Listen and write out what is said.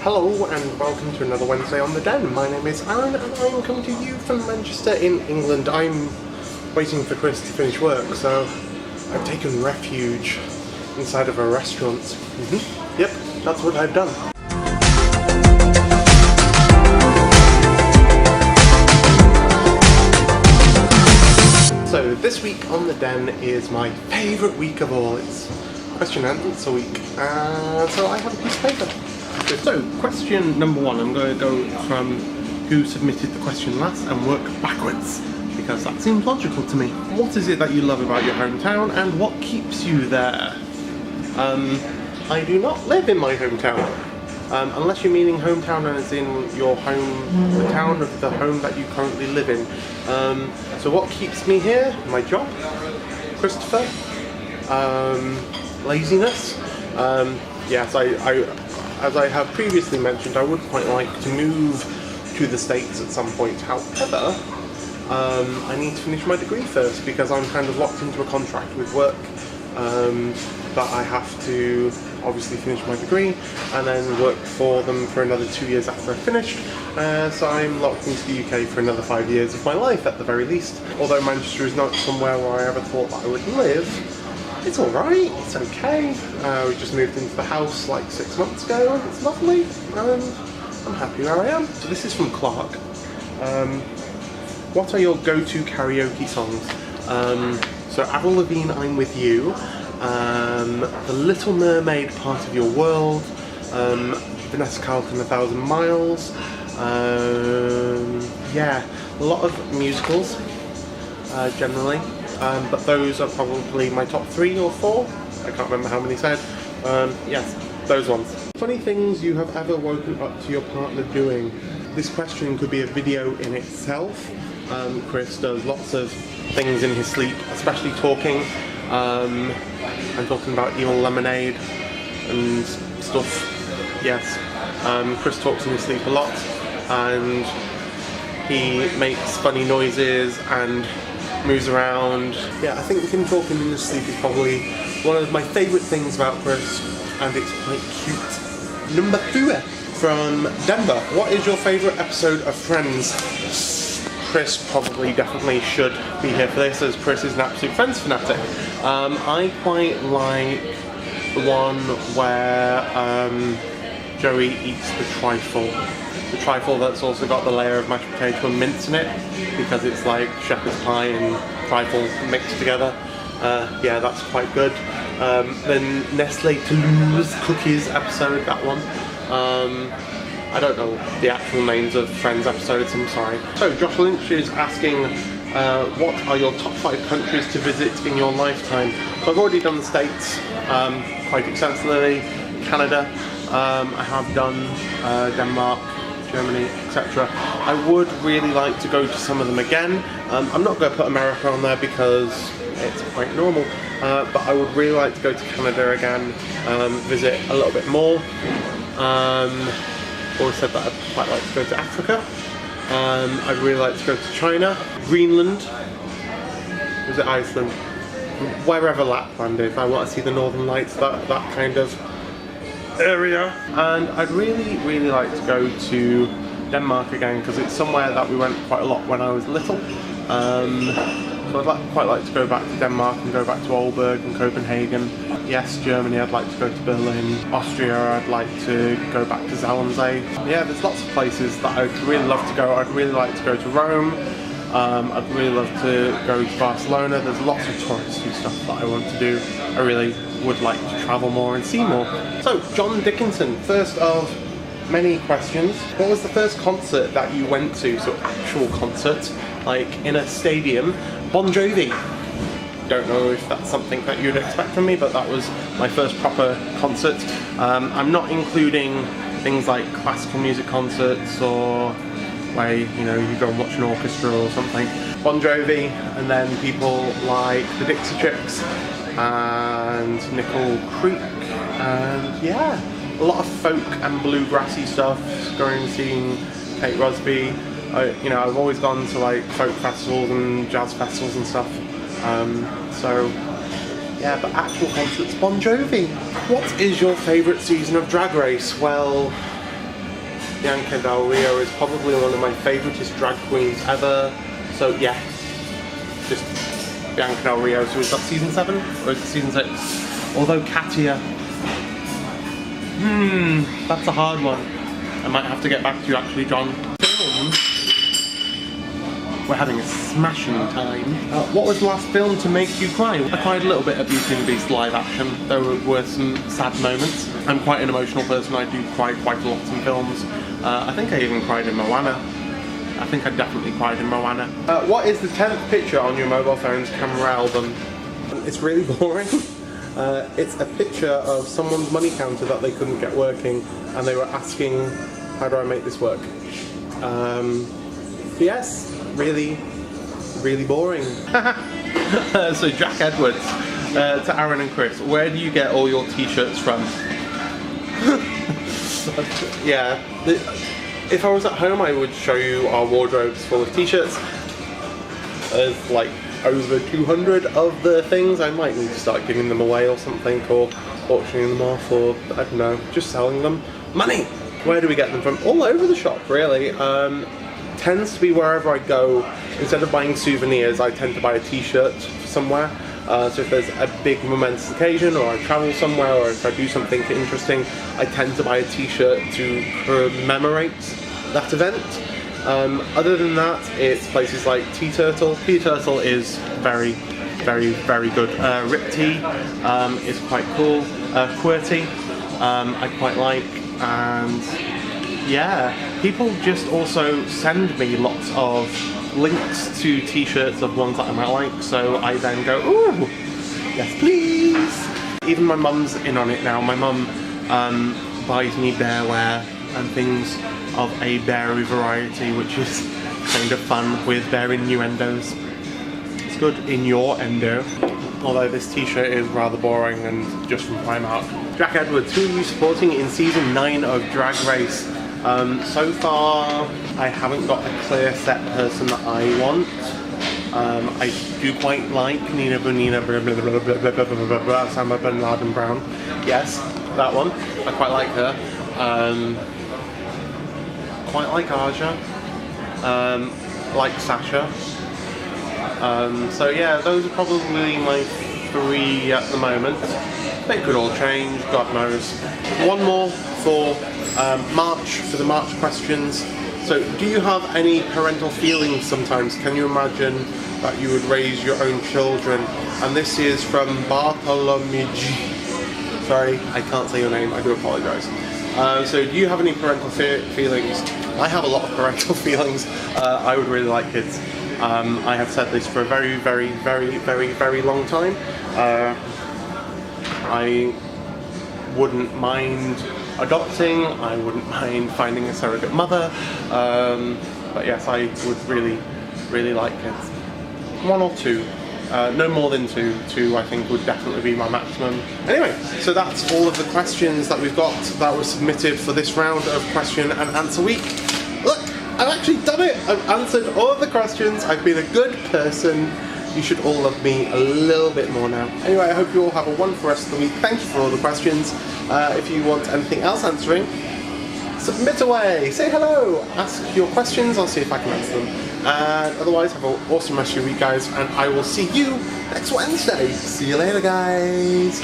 Hello and welcome to another Wednesday on the Den. My name is Aaron and I'm coming to you from Manchester in England. I'm waiting for Chris to finish work, so I've taken refuge inside of a restaurant. Yep, that's what I've done. So this week on the Den is my favourite week of all. It's question and answer week, so I have a piece of paper. So, question number one, I'm going to go from who submitted the question last and work backwards, because that seems logical to me. What is it that you love about your hometown and what keeps you there? I do not live in my hometown, unless you're meaning hometown as in your home, the town of the home that you currently live in. So what keeps me here? My job, Christopher, laziness. Yes, as I have previously mentioned, I would quite like to move to the States at some point. However, I need to finish my degree first because I'm kind of locked into a contract with work. But I have to obviously finish my degree and then work for them for another 2 years after I've finished. So I'm locked into the UK for another 5 years of my life at the very least. Although Manchester is not somewhere where I ever thought that I would live. It's alright, it's okay. We just moved into the house like 6 months ago and it's lovely. I'm happy where I am. So this is from Clark. What are your go-to karaoke songs? So Avril Lavigne, I'm With You. The Little Mermaid, Part of Your World. Vanessa Carlton, 1,000 Miles. Yeah, a lot of musicals, generally. But those are probably my top 3 or 4. I can't remember how many said. Yes, those ones. Funny things you have ever woken up to your partner doing. This question could be a video in itself. Chris does lots of things in his sleep, especially talking. I'm talking about Evil Lemonade and stuff. Yes, Chris talks in his sleep a lot, and he makes funny noises and moves around. Yeah, I think him talking in his sleep is probably one of my favourite things about Chris, and it's quite cute. Number 2 from Denver. What is your favourite episode of Friends? Chris probably definitely should be here for this, as Chris is an absolute Friends fanatic. I quite like the one where Joey eats the trifle. The trifle that's also got the layer of mashed potato and mince in it, because it's like shepherd's pie and trifle mixed together. Yeah, that's quite good. Then Nestle Toulouse cookies episode, that one. I don't know the actual names of Friends episodes, I'm sorry. So Josh Lynch is asking, what are your top 5 countries to visit in your lifetime? So I've already done the States quite extensively, Canada, I have done Denmark, Germany, etc. I would really like to go to some of them again. I'm not going to put America on there because it's quite normal, but I would really like to go to Canada again, visit a little bit more. Always said that I'd quite like to go to Africa. I'd really like to go to China, Greenland, was it Iceland? Wherever Lapland is. I want to see the Northern Lights, that kind of area. And I'd really like to go to Denmark again, because it's somewhere that we went quite a lot when I was little. So I'd quite like to go back to Denmark and go back to Aalborg and Copenhagen. Yes, Germany, I'd like to go to Berlin. Austria, I'd like to go back to Zalensee. Yeah, there's lots of places that I'd really love to go. I'd really like to go to Rome. I'd really love to go to Barcelona. There's lots of touristy stuff that I want to do. I really would like to travel more and see more. So, John Dickinson, first of many questions. What was the first concert that you went to? So, actual concert, like in a stadium. Bon Jovi. Don't know if that's something that you'd expect from me, but that was my first proper concert. I'm not including things like classical music concerts or where you go and watch an orchestra or something. Bon Jovi, and then people like the Dixie Chicks and Nickel Creek, and yeah, a lot of folk and bluegrassy stuff. Going and seeing Kate Rusby. I've always gone to like folk festivals and jazz festivals and stuff. So yeah, but actual concerts, Bon Jovi. What is your favourite season of Drag Race? Well, Bianca Del Rio is probably one of my favouriteest drag queens ever. So yeah, just Bianca Del Rio. So is that season 7 or is it season 6? Although Katia, that's a hard one. I might have to get back to you actually, John. We're having a smashing time. What was the last film to make you cry? I cried a little bit at Beauty and the Beast live action. There were some sad moments. I'm quite an emotional person. I do cry quite a lot in films. I think I even cried in Moana. I think I definitely cried in Moana. What is the 10th picture on your mobile phone's camera album? It's really boring. It's a picture of someone's money counter that they couldn't get working, and they were asking, how do I make this work? Yes, really boring. So Jack Edwards, to Aaron and Chris, where do you get all your t-shirts from? Yeah, if I was at home I would show you our wardrobes full of t-shirts. There's like over 200 of the things. I might need to start giving them away or something, or auctioning them off, or I don't know, just selling them. Money! Where do we get them from? All over the shop, really. Tends to be wherever I go. Instead of buying souvenirs, I tend to buy a t-shirt somewhere. So if there's a big momentous occasion, or I travel somewhere, or if I do something interesting, I tend to buy a t-shirt to commemorate that event. Other than that, it's places like T-Turtle. T-Turtle is very good. Rip Tea is quite cool. Qwerty I quite like, and yeah, people just also send me lots of links to t-shirts of ones that I might like, so I then go, ooh, yes please. Even my mum's in on it now. My mum buys me bearwear and things of a beary variety, which is kind of fun with bear innuendos. It's good in your endo. Although this t-shirt is rather boring and just from Primark. Jack Edwards, who are you supporting in season 9 of Drag Race? So far, I haven't got a clear set person that I want. I do quite like Nina Bonina, Sama Bin Laden Brown. Yes, that one. I quite like her. Quite like Aja. Like Sasha. So yeah, those are probably my 3 at the moment. They could all change, God knows. One more for March, for the March questions. So, do you have any parental feelings sometimes? Can you imagine that you would raise your own children? And this is from Bartolomei. Sorry, I can't say your name, I do apologise. So, do you have any parental feelings? I have a lot of parental feelings. I would really like kids. I have said this for a very long time. I wouldn't mind adopting, I wouldn't mind finding a surrogate mother, but yes, I would really like kids. 1 or 2, no more than 2. 2 I think would definitely be my maximum. Anyway, so that's all of the questions that we've got that were submitted for this round of question and answer week. Look, I've actually done it! I've answered all of the questions, I've been a good person. You should all love me a little bit more now. Anyway, I hope you all have a wonderful rest of the week. Thank you for all the questions. If you want anything else answering, submit away, say hello, ask your questions, I'll see if I can answer them. And otherwise, have an awesome rest of your week, guys, and I will see you next Wednesday. See you later, guys.